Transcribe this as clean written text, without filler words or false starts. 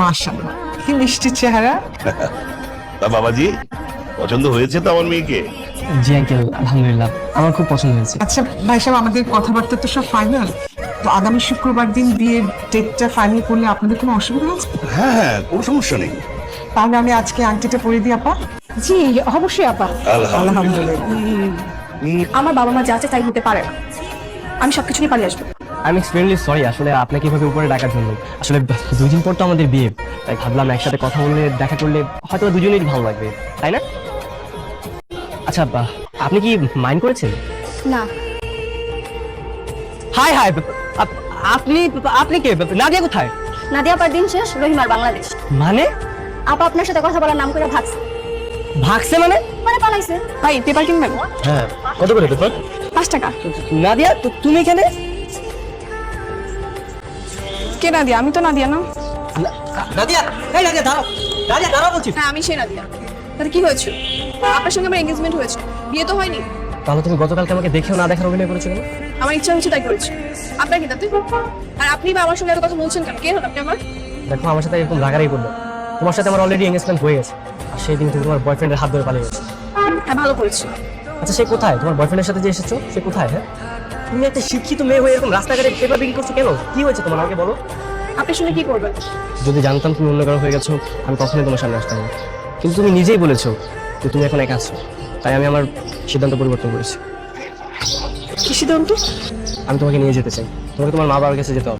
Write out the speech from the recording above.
মাশাআল্লাহ, কি মিষ্টি চেহারা। তা বাবাজি, পছন্দ হয়েছে তো আমার মেয়েকে? জি আঙ্কেল, আলহামদুলিল্লাহ আমার খুব পছন্দ হয়েছে। আচ্ছা ভাই সাহেব, আমাদের কথাবার্তা তো সব ফাইনাল, তো আগামী শুক্রবার দিন বিয়ের ডেটটা ফাইনাল করলে আপনাদের কোনো অসুবিধা আছে? হ্যাঁ হ্যাঁ, কোনো সমস্যা নেই। তাহলে আমি আজকে আংটিটা পরে দিই আপা। জি অবশ্যই আপা। আলহামদুলিল্লাহ। আমার বাবা মা যা চায় তাই হতে পারে না। আমি সবকিছু নিয়ে পালিয়ে আসবো। আই এম এক্সট্রিমলি সরি আসলে আপনাকে এভাবে উপরে ডাকার জন্য। আসলে 2 দিন পর তো আমাদের বিয়ে, তাই ভাবলাম একসাথে কথা বললে দেখা করলে হয়তো দুজনেরই ভালো লাগবে, তাই না? আচ্ছা আপনি কি মাইন্ড করেছেন? না, হাই হাই, আপনি আপনি কে? নাদিয়া কোথায়? নাদিয়া আপার দিন শেষ, রহিমার বাংলাদেশ। মানে আপা আপনার সাথে কথা বলার নাম করে ভাগছে। ভাগছে মানে? মানে পালাইছে। ভাই পেপার কিনবেন? হ্যাঁ, কত করে পেপার? 5 টাকা। নাদিয়া তুমি এখানে? কে নাদিয়া? আমি তো নাদিয়া না। নাদিয়া, এই নাদিয়া দাঁড়াও, নাদিয়া দাঁড়াও বলছি। হ্যাঁ আমি সেই নাদিয়া। তাহলে কি হয়েছে? আপনার সঙ্গে আমার এনগেজমেন্ট হয়েছে, বিয়ে তো হয়নি। তাহলে তুমি গতকালকে আমাকে দেখেও না দেখার অভিনয় করেছো কেন? আমার ইচ্ছা হচ্ছে তাই করেছি। আপনার কি তাতে? আর আপনি বা আমার সঙ্গে এত কথা বলছেন কেন? কে হন আপনি আমার? দেখো আমার সাথে এরকম রাগারাগি করবে। তোমার সাথে আমার অলরেডি এনগেজমেন্ট হয়ে গেছে, আর সেই দিন তুমি তোমার বয়ফ্রেন্ডের হাত ধরে পালিয়ে গেছো। হ্যাঁ ভালো করেছি। আচ্ছা সে কোথায়? তোমার বয়ফ্রেন্ডের সাথে যে এসেছো সে কোথায়? হ্যাঁ, তুমি একটা শিক্ষিত মেয়ে হয়ে এরকম রাস্তাঘাটে পেপার বিক্রি করছো কেন? কি হয়েছে তোমার, আগে বলো। আপনি শুনে কি করবেন? যদি জানতাম তুমি অন্য কারো হয়ে গেছো, আমি কখনোই তোমার সামনে আসতাম না। কিন্তু তুমি নিজেই বলেছো যে তুমি এখন একা আছো, তাই আমি আমার সিদ্ধান্ত পরিবর্তন করেছি। কি সিদ্ধান্ত? আমি তোমাকে নিয়ে যেতে চাই, তোমাকে তোমার মা বাবার কাছে যেতে হবে।